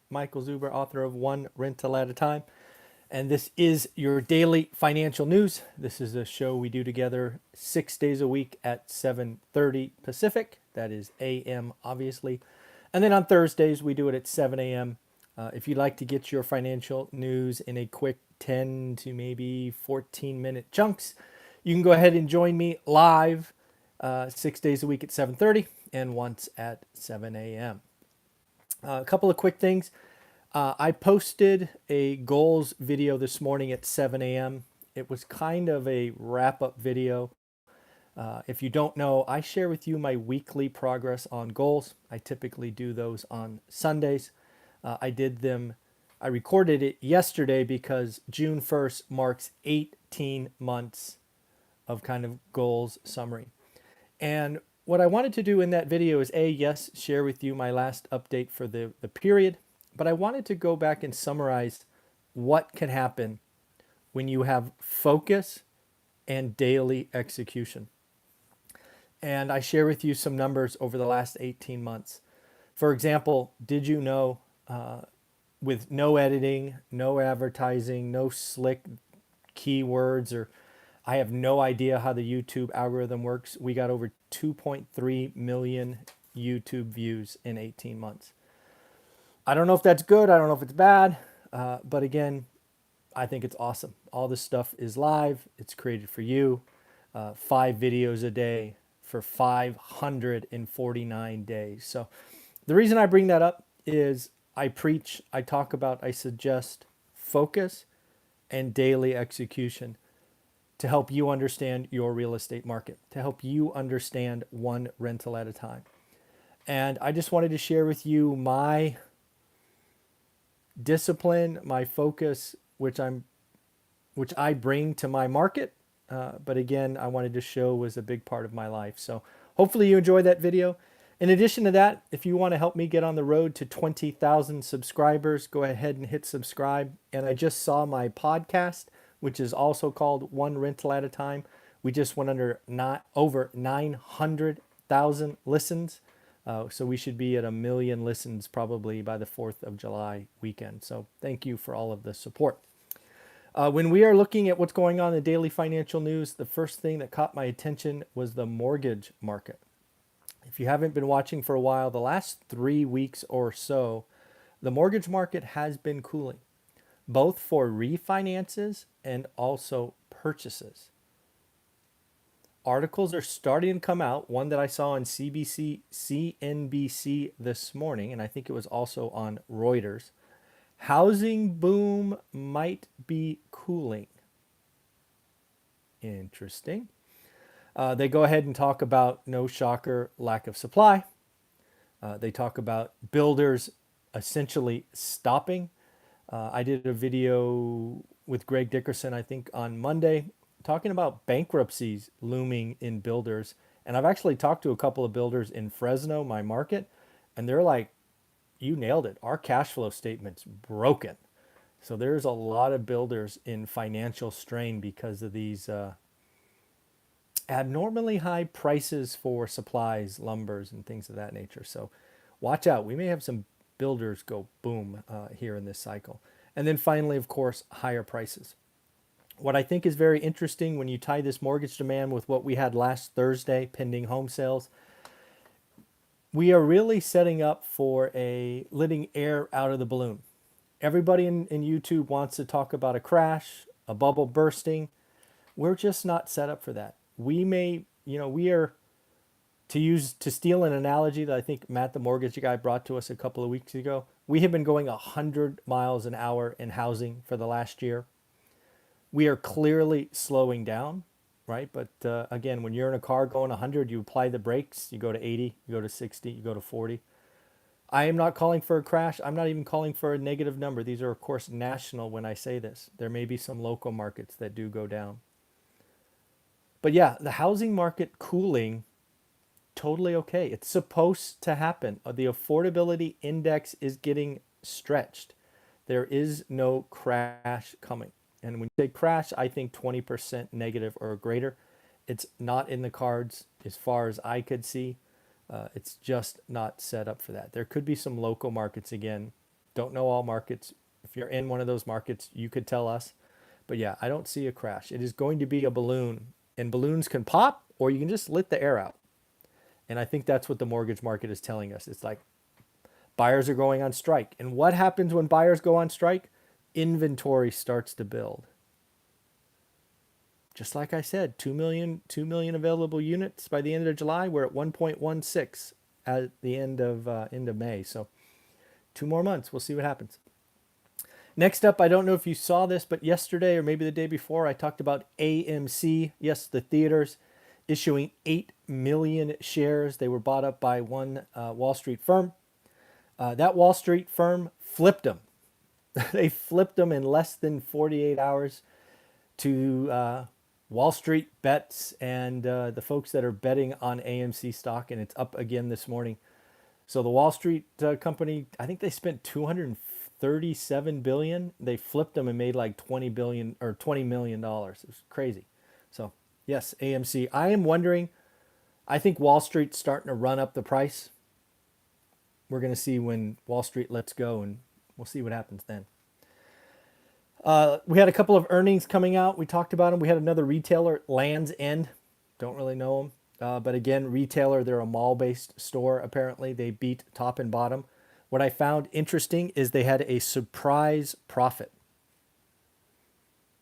Michael Zuber, author of One Rental at a Time. And this is your daily financial news. This is a show we do together 6 days a week at 7:30 Pacific. That is AM, obviously. And then on Thursdays, we do it at 7 a.m. If you'd like to get your financial news in a quick 10 to maybe 14-minute chunks, you can go ahead and join me live 6 days a week at 7:30 and once at 7 a.m. A couple of quick things. I posted a goals video this morning at 7 a.m. It was kind of a wrap-up video. If you don't know, I share with you my weekly progress on goals. I typically do those on Sundays. I recorded it yesterday because June 1st marks 18 months of kind of goals summary. And what I wanted to do in that video is yes, share with you my last update for the period, but I wanted to go back and summarize what can happen when you have focus and daily execution. And I share with you some numbers over the last 18 months. For example, did you know with no editing, no advertising, no slick keywords, or I have no idea how the YouTube algorithm works, we got over 2.3 million YouTube views in 18 months. I don't know if that's good. I don't know if it's bad. But again, I think it's awesome. All this stuff is live. It's created for you. 5 videos a day for 549 days. So the reason I bring that up is I preach, I talk about, I suggest focus and daily execution to help you understand your real estate market, to help you understand one rental at a time. And I just wanted to share with you my discipline, my focus, which I bring to my market. But again, I wanted to show was a big part of my life. So hopefully you enjoyed that video. In addition to that, if you want to help me get on the road to 20,000 subscribers, go ahead and hit subscribe. And I just saw my podcast, which is also called One Rental at a Time. We just went over 900,000 listens. So we should be at 1 million listens probably by the 4th of July weekend. So thank you for all of the support. When we are looking at what's going on in the daily financial news, the first thing that caught my attention was the mortgage market. If you haven't been watching for a while, the last 3 weeks or so, the mortgage market has been cooling, both for refinances and also purchases. Articles are starting to come out. One that I saw on CNBC this morning, and I think it was also on Reuters. Housing boom might be cooling. Interesting. They go ahead and talk about, no shocker, lack of supply. They talk about builders essentially stopping. I did a video with Greg Dickerson, I think, on Monday, talking about bankruptcies looming in builders. And I've actually talked to a couple of builders in Fresno, my market, and they're like, you nailed it. Our cash flow statement's broken. So there's a lot of builders in financial strain because of these abnormally high prices for supplies, lumbers, and things of that nature. So watch out. We may have some builders go boom here in this cycle. And then finally, of course, higher prices. What I think is very interesting when you tie this mortgage demand with what we had last Thursday, pending home sales, we are really setting up for letting air out of the balloon. Everybody in YouTube wants to talk about a crash, a bubble bursting. We're just not set up for that. We are, to steal an analogy that I think Matt, the mortgage guy, brought to us a couple of weeks ago, we have been going 100 miles an hour in housing for the last year. We are clearly slowing down, right? But again, when you're in a car going 100, you apply the brakes, you go to 80, you go to 60, you go to 40. I am not calling for a crash. I'm not even calling for a negative number. These are, of course, national when I say this. There may be some local markets that do go down. But yeah, the housing market cooling, totally okay. It's supposed to happen. The affordability index is getting stretched. There is no crash coming. And when you say crash, I think 20% negative or greater. It's not in the cards as far as I could see. It's just not set up for that. There could be some local markets again Don't know all markets. If you're in one of those markets, you could tell us. But yeah, I don't see a crash. It is going to be a balloon, and balloons can pop or you can just let the air out. And I think that's what the mortgage market is telling us. It's like buyers are going on strike. And what happens when buyers go on strike? Inventory starts to build. Just like I said, 2 million available units by the end of July. We're at 1.16 at the end of May. So 2 more months. We'll see what happens. Next up, I don't know if you saw this, but yesterday or maybe the day before, I talked about AMC. Yes, the theaters issuing 8 million shares. They were bought up by one Wall Street firm. That Wall Street firm flipped them. They flipped them in less than 48 hours to Wall Street bets and the folks that are betting on AMC stock, and it's up again this morning. So the Wall Street company, I think they spent 237 billion. They flipped them and made like 20 billion or $20 million. It was crazy. So yes, AMC. I am wondering, I think Wall Street's starting to run up the price. We're going to see when Wall Street lets go, and we'll see what happens then. We had a couple of earnings coming out. We talked about them. We had another retailer, Land's End. Don't really know them. But again, retailer, they're a mall-based store, apparently. They beat top and bottom. What I found interesting is they had a surprise profit.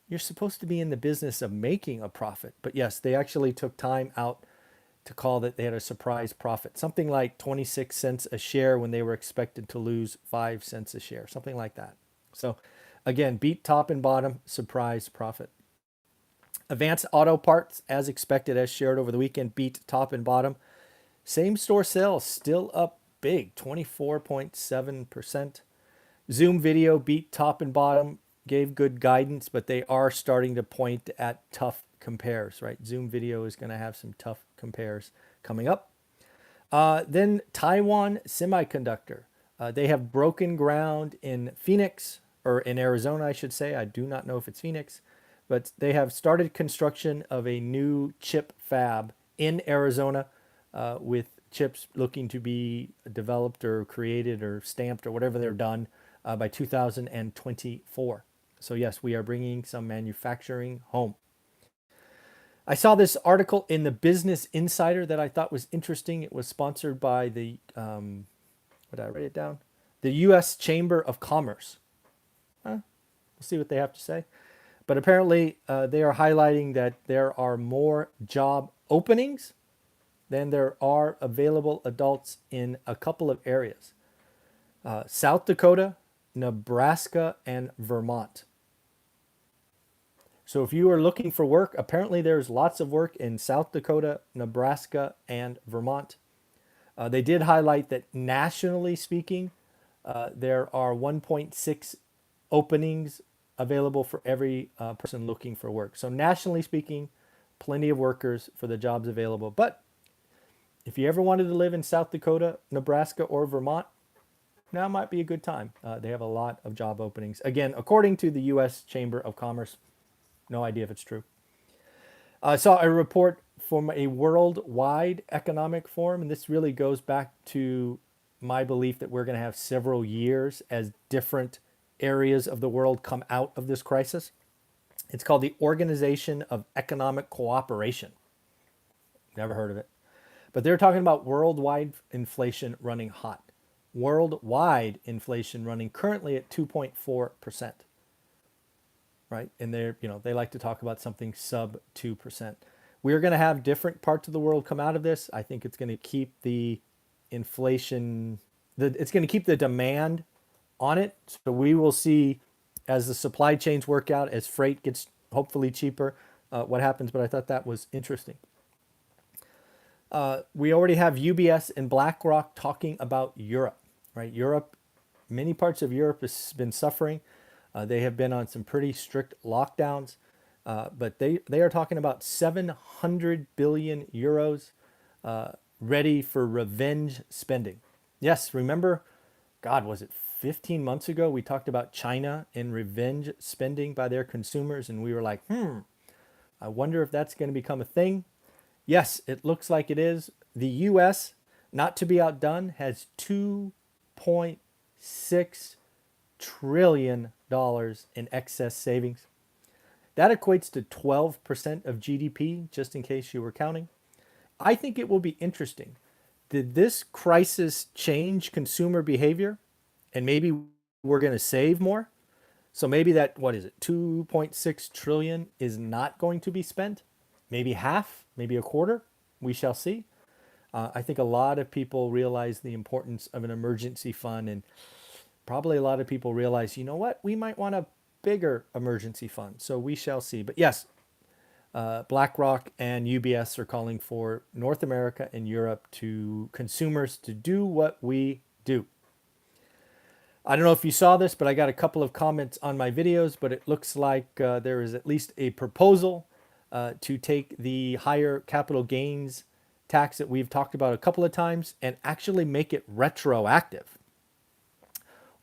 You're supposed to be in the business of making a profit. But yes, they actually took time out to call that they had a surprise profit. Something like 26 cents a share when they were expected to lose 5 cents a share. Something like that. So again, beat top and bottom, surprise profit. Advanced Auto Parts, as expected, as shared over the weekend, beat top and bottom. Same store sales still up big, 24.7%. Zoom Video beat top and bottom, gave good guidance, but they are starting to point at tough compares, right? Zoom Video is going to have some tough compares coming up. Then Taiwan Semiconductor. They have broken ground in Phoenix, or in Arizona, I should say. I do not know if it's Phoenix, but they have started construction of a new chip fab in Arizona with chips looking to be developed or created or stamped or whatever they're done by 2024. So yes, we are bringing some manufacturing home. I saw this article in the Business Insider that I thought was interesting. It was sponsored by the, what did I write it down? The U.S. Chamber of Commerce. We'll see what they have to say. But apparently they are highlighting that there are more job openings than there are available adults in a couple of areas. South Dakota, Nebraska, and Vermont. So if you are looking for work, apparently there's lots of work in South Dakota, Nebraska, and Vermont. They did highlight that nationally speaking, there are 1.6 openings available for every person looking for work. So nationally speaking, plenty of workers for the jobs available. But if you ever wanted to live in South Dakota, Nebraska, or Vermont, now might be a good time. They have a lot of job openings. Again, according to the U.S. Chamber of Commerce. No idea if it's true. I saw a report from a worldwide economic forum, and this really goes back to my belief that we're going to have several years as different areas of the world come out of this crisis. It's called the Organization of Economic Cooperation. Never heard of it. But they're talking about worldwide inflation running hot. Worldwide inflation running currently at 2.4%. Right? And they like to talk about something sub 2%. We're going to have different parts of the world come out of this. I think it's going to keep the inflation, it's going to keep the demand on it. So we will see as the supply chains work out, as freight gets hopefully cheaper, what happens. But I thought that was interesting. We already have UBS and BlackRock talking about Europe, right? Europe, many parts of Europe has been suffering. They have been on some pretty strict lockdowns, but they are talking about 700 billion euros ready for revenge spending. Yes, remember, God, was it 15 months ago? We talked about China and revenge spending by their consumers, and we were like, I wonder if that's going to become a thing. Yes, it looks like it is. The U.S., not to be outdone, has $2.6 trillion in excess savings. That equates to 12% of GDP, just in case you were counting. I think it will be interesting. Did this crisis change consumer behavior? And maybe we're going to save more? So maybe that, what is it, 2.6 trillion is not going to be spent? Maybe half, maybe a quarter? We shall see. I think a lot of people realize the importance of an emergency fund, and probably a lot of people realize, you know what, we might want a bigger emergency fund. So we shall see. But yes, BlackRock and UBS are calling for North America and Europe to consumers to do what we do. I don't know if you saw this, but I got a couple of comments on my videos, but it looks like there is at least a proposal to take the higher capital gains tax that we've talked about a couple of times and actually make it retroactive.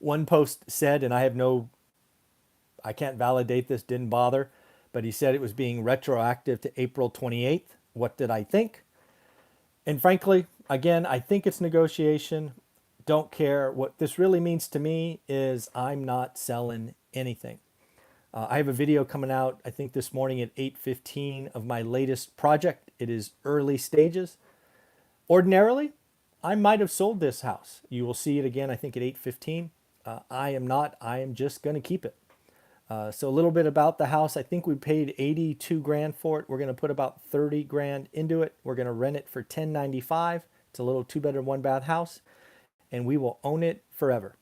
One post said, and I can't validate this, didn't bother, but he said it was being retroactive to April 28th. What did I think? And frankly, again, I think it's negotiation. Don't care. What this really means to me is I'm not selling anything. I have a video coming out, I think this morning at 8:15 of my latest project. It is early stages. Ordinarily, I might have sold this house. You will see it again, I think at 8:15. I am not. I am just going to keep it. So a little bit about the house. I think we paid 82 grand for it. We're going to put about 30 grand into it. We're going to rent it for $10.95. It's a little 2-bedroom, 1-bath house, and we will own it forever.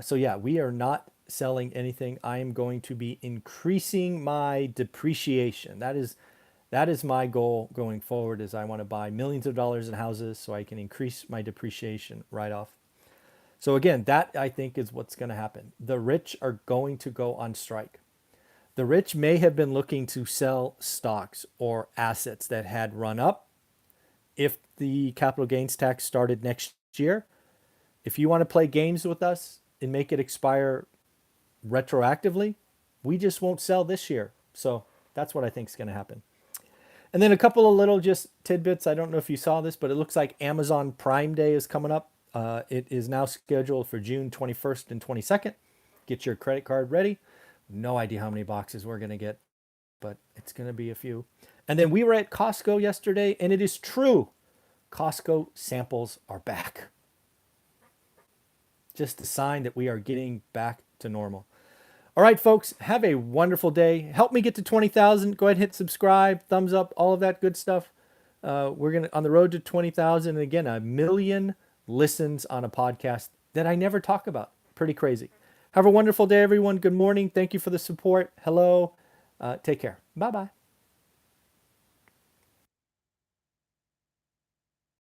So yeah, we are not selling anything. I am going to be increasing my depreciation. That is my goal going forward, is I want to buy millions of dollars in houses so I can increase my depreciation right off. So again, that I think is what's going to happen. The rich are going to go on strike. The rich may have been looking to sell stocks or assets that had run up. If the capital gains tax started next year, if you want to play games with us and make it expire retroactively, we just won't sell this year. So that's what I think is going to happen. And then a couple of little just tidbits. I don't know if you saw this, but it looks like Amazon Prime Day is coming up. It is now scheduled for June 21st and 22nd. Get your credit card ready. No idea how many boxes we're going to get, but it's going to be a few. And then we were at Costco yesterday, and it is true. Costco samples are back. Just a sign that we are getting back to normal. All right, folks, have a wonderful day. Help me get to 20,000. Go ahead and hit subscribe, thumbs up, all of that good stuff. We're going to on the road to 20,000. And again, 1 million listens on a podcast that I never talk about. Pretty crazy. Have a wonderful day, everyone. Good morning. Thank you for the support. Hello. Take care. Bye-bye.